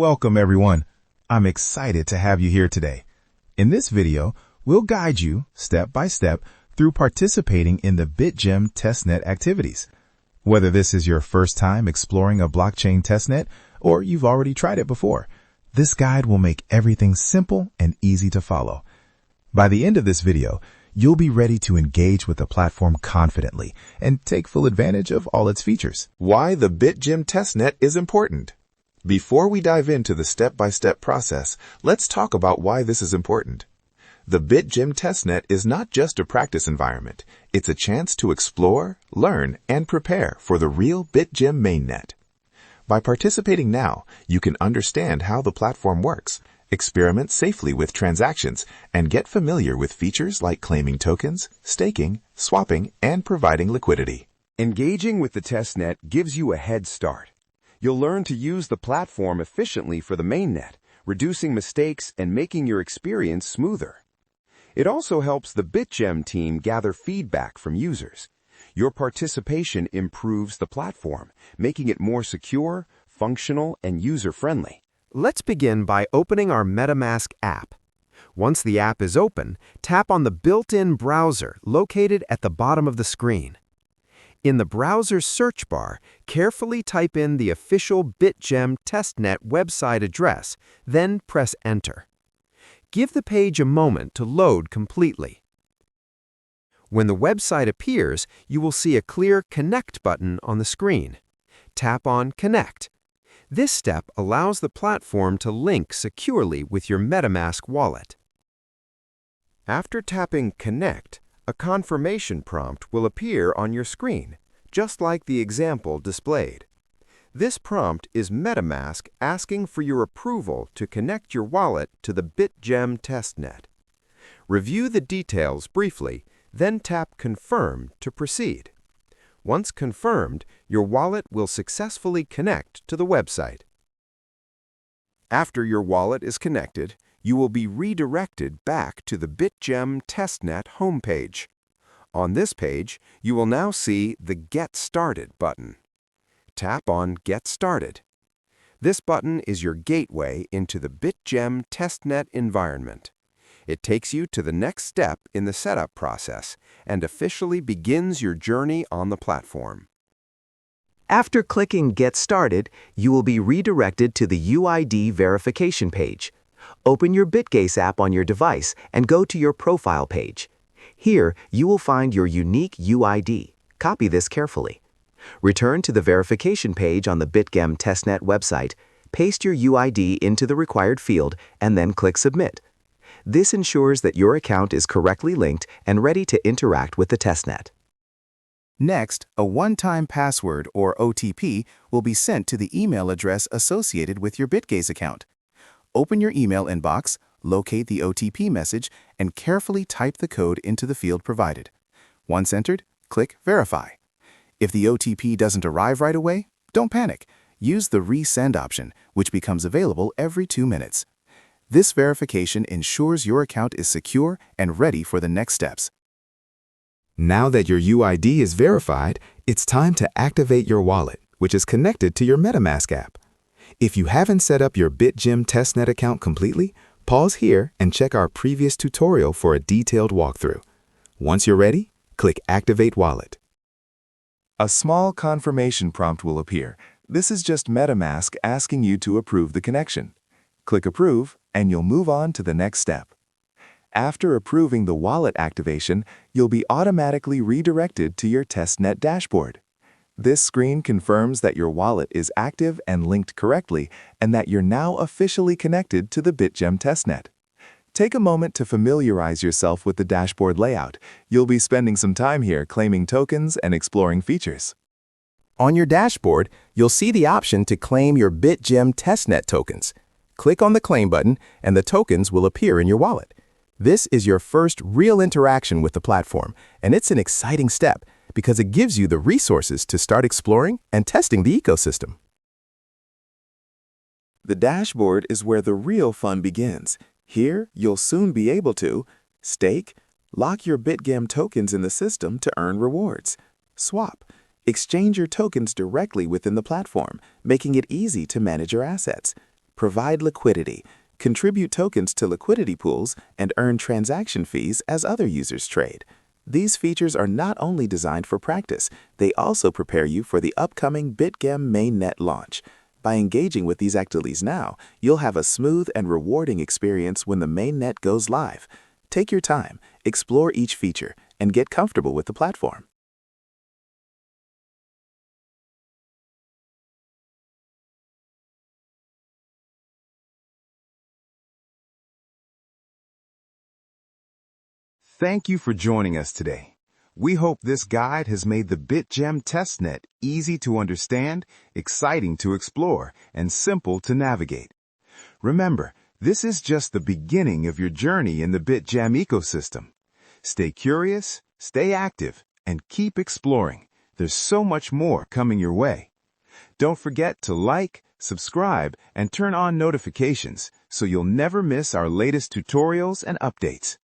Welcome everyone. I'm excited to have you here today. In this video, we'll guide you step by step through participating in the BitGem testnet activities. Whether this is your first time exploring a blockchain testnet or you've already tried it before, this guide will make everything simple and easy to follow. By the end of this video, you'll be ready to engage with the platform confidently and take full advantage of all its features. Why the BitGem testnet is important. Before we dive into the step-by-step process, let's talk about why this is important. The BitGem testnet is not just a practice environment. It's a chance to explore, learn, and prepare for the real BitGem mainnet. By participating now, you can understand how the platform works, experiment safely with transactions, and get familiar with features like claiming tokens, staking, swapping, and providing liquidity. Engaging with the testnet gives you a head start. You'll learn to use the platform efficiently for the mainnet, reducing mistakes and making your experience smoother. It also helps the BitGem team gather feedback from users. Your participation improves the platform, making it more secure, functional, and user-friendly. Let's begin by opening our MetaMask app. Once the app is open, tap on the built-in browser located at the bottom of the screen. In the browser search bar, carefully type in the official BitGem testnet website address, then press Enter. Give the page a moment to load completely. When the website appears, you will see a clear Connect button on the screen. Tap on Connect. This step allows the platform to link securely with your MetaMask wallet. After tapping Connect, a confirmation prompt will appear on your screen, just like the example displayed. This prompt is MetaMask asking for your approval to connect your wallet to the BitGem testnet. Review the details briefly, then tap Confirm to proceed. Once confirmed, your wallet will successfully connect to the website. After your wallet is connected, you will be redirected back to the BitGem testnet homepage. On this page, you will now see the Get Started button. Tap on Get Started. This button is your gateway into the BitGem testnet environment. It takes you to the next step in the setup process and officially begins your journey on the platform. After clicking Get Started, you will be redirected to the UID verification page. Open your Bitgase app on your device and go to your profile page. Here, you will find your unique UID. Copy this carefully. Return to the verification page on the BitGem testnet website, paste your UID into the required field, and then click Submit. This ensures that your account is correctly linked and ready to interact with the testnet. Next, a one-time password or OTP will be sent to the email address associated with your Bitgase account. Open your email inbox, locate the OTP message, and carefully type the code into the field provided. Once entered, click Verify. If the OTP doesn't arrive right away, don't panic. Use the Resend option, which becomes available every 2 minutes. This verification ensures your account is secure and ready for the next steps. Now that your UID is verified, it's time to activate your wallet, which is connected to your MetaMask app. If you haven't set up your BitGem testnet account completely, pause here and check our previous tutorial for a detailed walkthrough. Once you're ready, click Activate Wallet. A small confirmation prompt will appear. This is just MetaMask asking you to approve the connection. Click Approve, and you'll move on to the next step. After approving the wallet activation, you'll be automatically redirected to your testnet dashboard. This screen confirms that your wallet is active and linked correctly, and that you're now officially connected to the BitGem testnet. Take a moment to familiarize yourself with the dashboard layout. You'll be spending some time here claiming tokens and exploring features. On your dashboard, you'll see the option to claim your BitGem testnet tokens. Click on the Claim button, and the tokens will appear in your wallet. This is your first real interaction with the platform, and it's an exciting step because it gives you the resources to start exploring and testing the ecosystem. The dashboard is where the real fun begins. Here, you'll soon be able to stake, lock your BitGem tokens in the system to earn rewards, swap, exchange your tokens directly within the platform, making it easy to manage your assets, provide liquidity, contribute tokens to liquidity pools, and earn transaction fees as other users trade. These features are not only designed for practice, they also prepare you for the upcoming BitGem mainnet launch. By engaging with these activities now, you'll have a smooth and rewarding experience when the mainnet goes live. Take your time, explore each feature, and get comfortable with the platform. Thank you for joining us today. We hope this guide has made the BitGem Testnet easy to understand, exciting to explore, and simple to navigate. Remember, this is just the beginning of your journey in the BitGem ecosystem. Stay curious, stay active, and keep exploring. There's so much more coming your way. Don't forget to like, subscribe, and turn on notifications so you'll never miss our latest tutorials and updates.